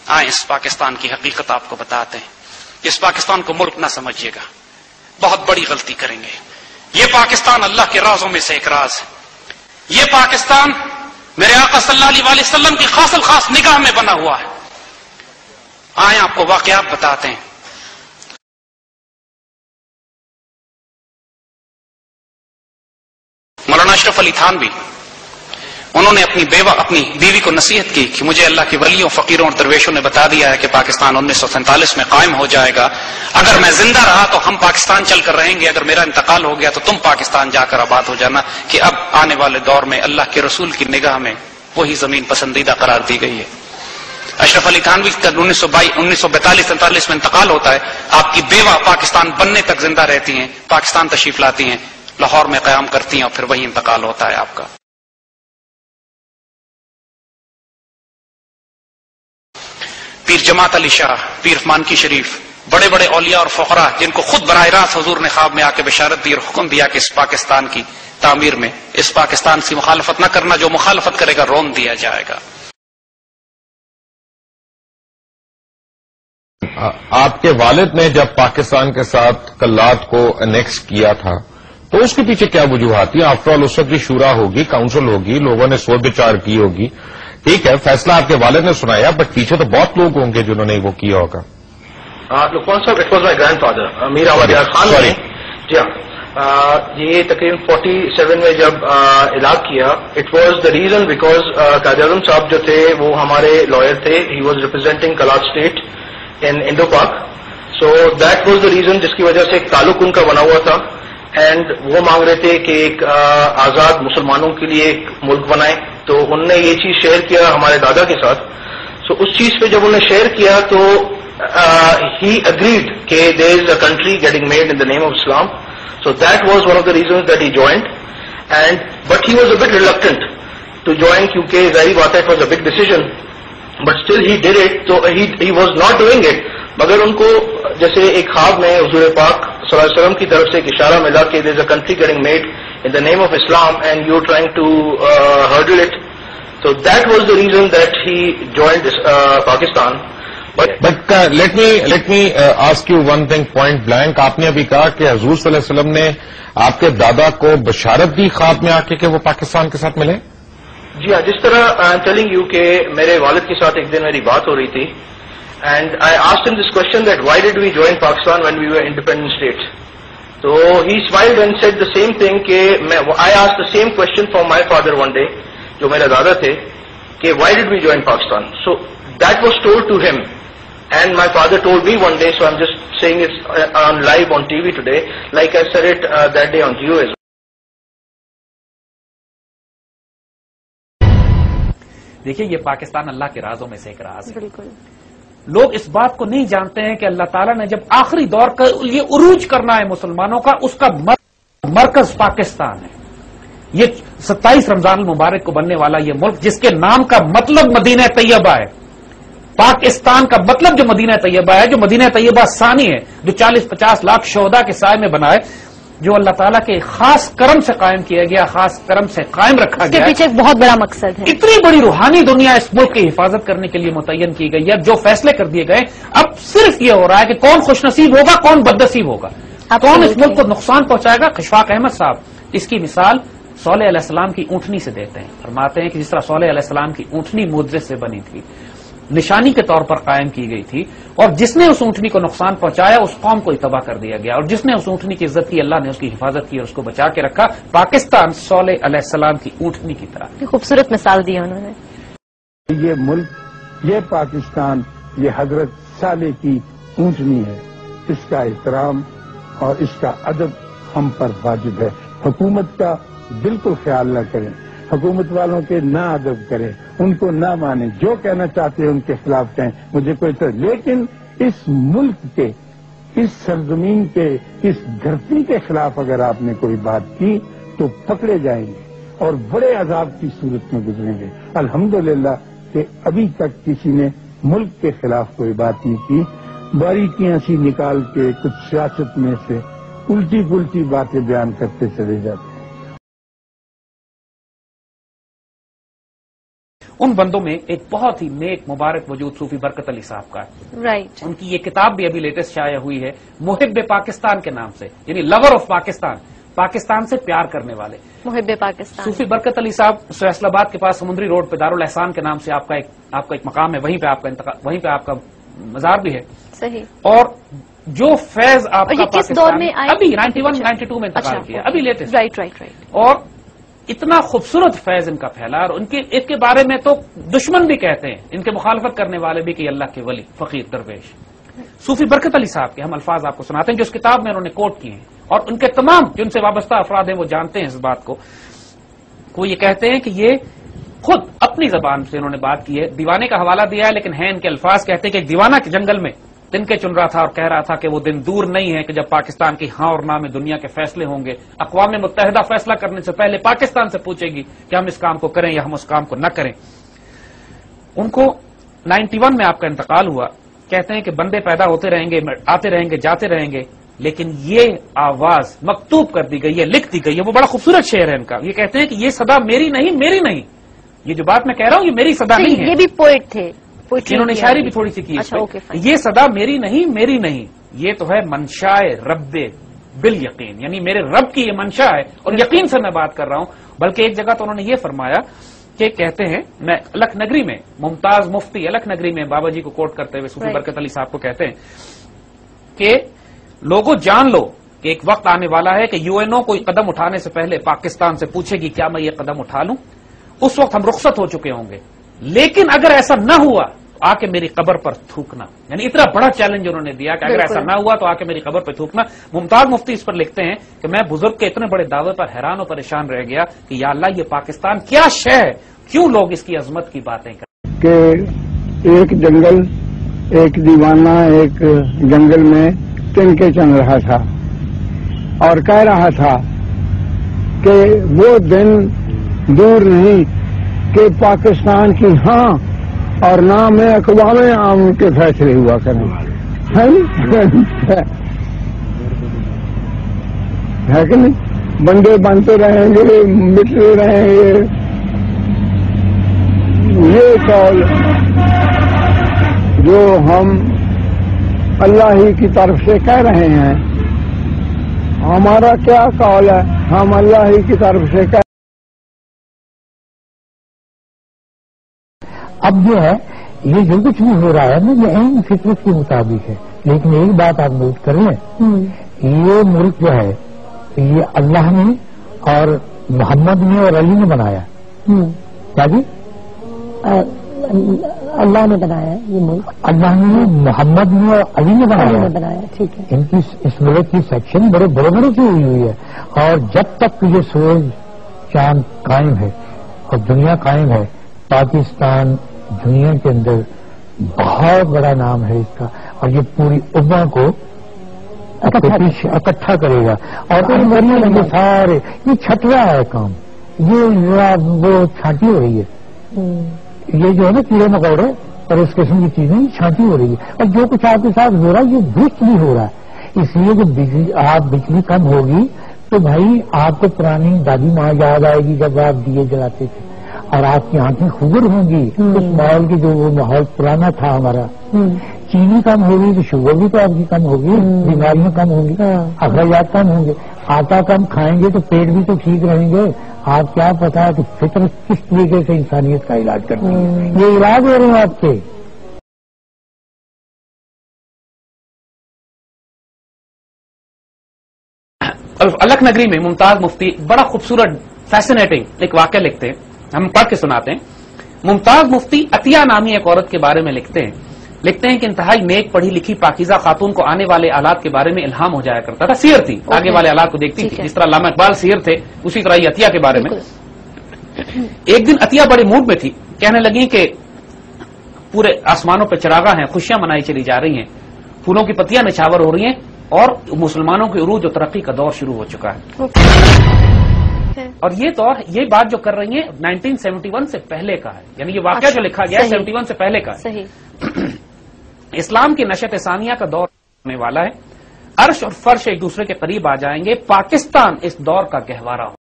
آئیں اس پاکستان کی حقیقت آپ کو بتاتے ہیں. اس پاکستان کو ملک نہ سمجھیے گا، بہت بڑی غلطی کریں گے. یہ پاکستان اللہ کے رازوں میں سے ایک راز ہے. یہ پاکستان میرے آقا صلی اللہ علیہ وسلم کی خاص الخاص نگاہ میں بنا ہوا ہے. آئیں آپ کو واقعات بتاتے ہیں. مولانا اشرف علی تھانوی، انہوں نے اپنی بیوی کو نصیحت کی کہ مجھے اللہ کے ولیوں، فقیروں اور درویشوں نے بتا دیا ہے کہ پاکستان 1947 میں قائم ہو جائے گا. اگر میں زندہ رہا تو ہم پاکستان چل کر رہیں گے، اگر میرا انتقال ہو گیا تو تم پاکستان جا کر آباد ہو جانا. کہ اب آنے والے دور میں اللہ کے رسول کی نگاہ میں وہی زمین پسندیدہ قرار دی گئی ہے. اشرف علی تھانوی کا 1942-43 میں انتقال ہوتا ہے. آپ کی بیوہ پاکستان بننے تک زندہ رہتی ہیں، پاکستان تشریف لاتی ہیں، لاہور میں قیام کرتی ہیں اور پھر وہی انتقال ہوتا ہے آپ کا. پیر جماعت علی شاہ، پیر مانکی شریف، بڑے بڑے اولیاء اور فقراء جن کو خود براہ راست حضور نے خواب میں آ کے بشارت دی اور حکم دیا کہ اس پاکستان کی تعمیر میں اس پاکستان کی مخالفت نہ کرنا، جو مخالفت کرے گا رون دیا جائے گا. آپ کے والد نے جب پاکستان کے ساتھ کلات کو انیکس کیا تھا تو اس کے پیچھے کیا وجوہات تھی؟ آفٹر آل اس وقت کی شورا ہوگی، کاؤنسل ہوگی، لوگوں نے سوچ بچار کی ہوگی. ٹھیک ہے، فیصلہ آپ کے والد نے سنایا، بٹ پیچھے تو بہت لوگ ہوں گے جنہوں نے وہ کیا ہوگا. Luqman sahab, it was my grandfather Mir Abad Khan نے. جی ہاں، یہ تقریباً 47 میں جب اعلان کیا، it was the reason because Quaid Azam sahab جو تھے وہ ہمارے لائر تھے. He was representing Kalat state in Indo Pak. So that was the reason جس کی وجہ سے ایک تعلق ان کا بنا ہوا تھا. اینڈ وہ مانگ رہے تھے کہ ایک آزاد مسلمانوں کے لیے ایک ملک بنائے. تو انہوں نے یہ چیز شیئر کیا ہمارے دادا کے ساتھ. سو اس چیز پہ جب انہوں نے شیئر کیا تو he agreed that there is a country getting made in the name of Islam. So that was one of the reasons that he joined. And but he was a bit reluctant to join, کیونکہ ظاہری بات ہے it was a big decision, but still he did it. تو he was not doing it. مگر ان کو جیسے ایک خواب میں حضور پاک صلی اللہ علیہ وسلم کی طرف سے ایک اشارہ ملا کہ there is a country getting made in the name of Islam and you're trying to hurdle it. So that was the reason that he joined this, Pakistan. But let me ask you one thing point blank. آپ نے ابھی کہا کہ حضور صلی اللہ علیہ وسلم نے آپ کے دادا کو بشارت دی خواب میں آ کے کہ وہ پاکستان کے ساتھ ملے؟ جی ہاں، جس طرح I am telling you کہ میرے والد کے ساتھ ایک دن میری بات ہو رہی تھی and I asked him this question that why did we join Pakistan when we were independent states. So he smiled and said the same thing کہ I asked the same question from my father one day جو میرے دادا تھے کہ why did we join Pakistan. So that was told to him and my father told me one day, so I'm just saying it on live on TV today like I said it that day on Geo as well. دیکھیے، یہ پاکستان اللہ کے رازوں میں سے ایک راز ہے. بالکل لوگ اس بات کو نہیں جانتے ہیں کہ اللہ تعالیٰ نے جب آخری دور کا یہ عروج کرنا ہے مسلمانوں کا، اس کا مرکز پاکستان ہے. یہ 27 رمضان المبارک کو بننے والا یہ ملک جس کے نام کا مطلب مدینہ طیبہ ہے، پاکستان کا مطلب جو مدینہ طیبہ ہے، جو مدینہ طیبہ ثانی ہے، جو 40-50 لاکھ شہداء کے سائے میں بنا ہے، جو اللہ تعالیٰ کے خاص کرم سے قائم کیا گیا، خاص کرم سے قائم رکھا گیا. اس کے پیچھے ایک بہت بڑا مقصد ہے. اتنی بڑی روحانی دنیا اس ملک کی حفاظت کرنے کے لیے متعین کی گئی ہے. جو فیصلے کر دیے گئے، اب صرف یہ ہو رہا ہے کہ کون خوش نصیب ہوگا، کون بد نصیب ہوگا، کون اس ملک کو نقصان پہنچائے گا. خشفاق احمد صاحب اس کی مثال صالح علیہ السلام کی اونٹنی سے دیتے ہیں. فرماتے ہیں کہ جس طرح صالح علیہ السلام کی اونٹنی معجزے سے بنی تھی، نشانی کے طور پر قائم کی گئی تھی، اور جس نے اس اونٹنی کو نقصان پہنچایا اس قوم کو تباہ کر دیا گیا، اور جس نے اس اونٹنی کی عزت کی اللہ نے اس کی حفاظت کی اور اس کو بچا کے رکھا. پاکستان صالح علیہ السلام کی اونٹنی کی طرح. خوبصورت مثال دی انہوں نے. یہ ملک، یہ پاکستان، یہ حضرت صالح کی اونٹنی ہے. اس کا احترام اور اس کا ادب ہم پر واجب ہے. حکومت کا بالکل خیال نہ کریں، حکومت والوں کے نہ ادب کریں، ان کو نہ مانیں، جو کہنا چاہتے ہیں ان کے خلاف کہیں، مجھے کوئی لیکن اس ملک کے، اس سرزمین کے، اس دھرتی کے خلاف اگر آپ نے کوئی بات کی تو پکڑے جائیں گے اور بڑے عذاب کی صورت میں گزریں گے. الحمدللہ کہ ابھی تک کسی نے ملک کے خلاف کوئی بات نہیں کی. باریکیاں سی نکال کے کچھ سیاست میں سے الٹی پلٹی باتیں بیان کرتے چلے جاتے ہیں. ان بندوں میں ایک بہت ہی نیک مبارک وجود صوفی برکت علی صاحب کا ہے. رائٹ. ان کی یہ کتاب بھی ابھی لیٹسٹ شائع ہوئی ہے محب پاکستان کے نام سے، یعنی لور آف پاکستان، پاکستان سے پیار کرنے والے. محب پاکستان. صوفی برکت علی صاحب فیصل آباد کے پاس سمندری روڈ پہ دارالاحسان کے نام سے آپ کا ایک مقام ہے، وہیں پہ آپ کا مزار بھی ہے. صحیح. اور جو فیض آپ کا کس دور میں آئے؟ ابھی 91 92 میں انتقال کیا، ابھی لیٹسٹ. Right right right. اور اتنا خوبصورت فیض ان کا پھیلا، اور ان کے بارے میں تو دشمن بھی کہتے ہیں، ان کے مخالفت کرنے والے بھی کہ اللہ کے ولی فقیر درویش. صوفی برکت علی صاحب کے ہم الفاظ آپ کو سناتے ہیں جو اس کتاب میں انہوں نے کوٹ کیے ہیں، اور ان کے تمام جو ان سے وابستہ افراد ہیں وہ جانتے ہیں اس بات کو. وہ یہ کہتے ہیں کہ یہ خود اپنی زبان سے انہوں نے بات کی ہے، دیوانے کا حوالہ دیا ہے لیکن ہیں ان کے الفاظ، کہتے ہیں کہ ایک دیوانہ کے جنگل میں دن کے چن رہا تھا اور کہہ رہا تھا کہ وہ دن دور نہیں ہے کہ جب پاکستان کی ہاں اور نہ میں دنیا کے فیصلے ہوں گے. اقوام متحدہ فیصلہ کرنے سے پہلے پاکستان سے پوچھے گی کہ ہم اس کام کو کریں یا ہم اس کام کو نہ کریں. ان کو 91 میں آپ کا انتقال ہوا. کہتے ہیں کہ بندے پیدا ہوتے رہیں گے، آتے رہیں گے، جاتے رہیں گے، لیکن یہ آواز مکتوب کر دی گئی ہے، لکھ دی گئی ہے. وہ بڑا خوبصورت شعر ہے ان کا. یہ کہتے ہیں کہ یہ صدا میری نہیں، میری نہیں. یہ جو بات میں کہہ رہا ہوں یہ میری صدا نہیں ہے. یہ بھی پوئٹ تھے، انہوں نے شاعری بھی تھوڑی سی کی. یہ صدا میری نہیں، میری نہیں، یہ تو ہے منشائے رب بالیقین، یعنی میرے رب کی یہ منشا ہے اور یقین سے میں بات کر رہا ہوں. بلکہ ایک جگہ تو انہوں نے یہ فرمایا کہ کہتے ہیں، میں الک نگری میں ممتاز مفتی الک نگری میں بابا جی کو کوٹ کرتے ہوئے صوفی برکت علی صاحب کو کہتے ہیں کہ لوگوں جان لو کہ ایک وقت آنے والا ہے کہ UNO کوئی قدم اٹھانے سے پہلے پاکستان سے پوچھے گی کیا میں یہ قدم اٹھا لوں. اس وقت ہم رخصت ہو چکے ہوں گے، لیکن اگر ایسا نہ ہوا آ کے میری قبر پر تھوکنا. یعنی اتنا بڑا چیلنج انہوں نے دیا کہ اگر ایسا نہ ہوا تو آ کے میری قبر پر تھوکنا. ممتاز مفتی اس پر لکھتے ہیں کہ میں بزرگ کے اتنے بڑے دعوے پر حیران و پریشان رہ گیا کہ یا اللہ یہ پاکستان کیا شے ہے، کیوں لوگ اس کی عظمت کی باتیں کریں. کہ ایک جنگل، ایک دیوانہ ایک جنگل میں تن کے چل رہا تھا اور کہہ رہا تھا کہ وہ دن دور نہیں کہ پاکستان کی ہاں اور نہ میں اقوام عام کے فیصلے ہوا کریں. ہے کہ نہیں؟ بندے بنتے رہیں گے، مٹتے رہیں گے. یہ قول جو ہم اللہ ہی کی طرف سے کہہ رہے ہیں، ہمارا کیا قول ہے؟ ہم اللہ ہی کی طرف سے کہہ. اب جو ہے یہ جو کچھ بھی ہو رہا ہے نا یہ عین فطرت کے مطابق ہے. لیکن ایک بات آپ نوٹ کر لیں، یہ ملک جو ہے یہ اللہ نے اور محمد نے اور علی نے بنایا. کیا جی؟ اللہ نے بنایا یہ ملک، اللہ نے، محمد نے اور علی نے بنایا. ٹھیک ہے. ان کی اس ملک کی سیکشن بڑے بڑے بڑے سے ہوئی ہے. اور جب تک یہ سورج چاند قائم ہے اور دنیا قائم ہے، پاکستان دنیا کے اندر بہت بڑا نام ہے اس کا، اور یہ پوری امہ کو اکٹھا کرے گا. اور یہ سارے یہ چھٹ رہا ہے کام، یہ وہ چھانٹی ہو رہی ہے. یہ جو ہے نا کیڑے مکوڑے اور اس قسم کی چیزیں چھانٹی ہو رہی ہے. اور جو کچھ آپ کے ساتھ ہو رہا ہے یہ درست بھی ہو رہا ہے. اس لیے جب بجلی کم ہوگی تو بھائی آپ کو پرانی دادی ماں یاد آئے گی جب آپ دیے جلاتے تھے، اور آپ کی آنکھیں خوبر ہوں گی اس ماحول کی جو وہ ماحول پرانا تھا ہمارا. چینی کم ہوگی تو شوگر بھی تو آپ کی کم ہوگی، بیماریاں کم ہوں گی، اخراجات کم ہوں گے. آٹا کم کھائیں گے تو پیٹ بھی تو ٹھیک رہیں گے. آپ کیا پتا ہے کہ فطرت کس طریقے سے انسانیت کا علاج کرتی ہے. یہ علاج ہو رہے ہیں آپ کے. الک نگری میں ممتاز مفتی بڑا خوبصورت فیسنیٹنگ ایک واقعہ لکھتے ہیں، ہم پڑھ کے سناتے ہیں. ممتاز مفتی عطیہ نامی ایک عورت کے بارے میں لکھتے ہیں کہ انتہائی نیک پڑھی لکھی پاکیزہ خاتون کو آنے والے آلات کے بارے میں الہام ہو جایا کرتا تھا. سیر تھی، آگے والے آلات کو دیکھتی تھی. جس طرح علامہ اقبال سیر تھے اسی طرح یہ عطیہ کے بارے میں. ایک دن عطیہ بڑے موڈ میں تھی، کہنے لگی کہ پورے آسمانوں پہ چراغاں ہیں، خوشیاں منائی چلی جا رہی ہیں، پھولوں کی پتیاں نچھاور ہو رہی ہیں اور مسلمانوں کی عروج و ترقی کا دور شروع ہو چکا ہے. اور یہ دور، یہ بات جو کر رہی ہیں 1971 سے پہلے کا ہے، یعنی یہ واقعہ جو لکھا گیا ہے 71 سے پہلے کا ہے. اسلام کی نشت ثانیہ کا دور ہونے والا ہے. عرش اور فرش ایک دوسرے کے قریب آ جائیں گے. پاکستان اس دور کا گہوارہ ہو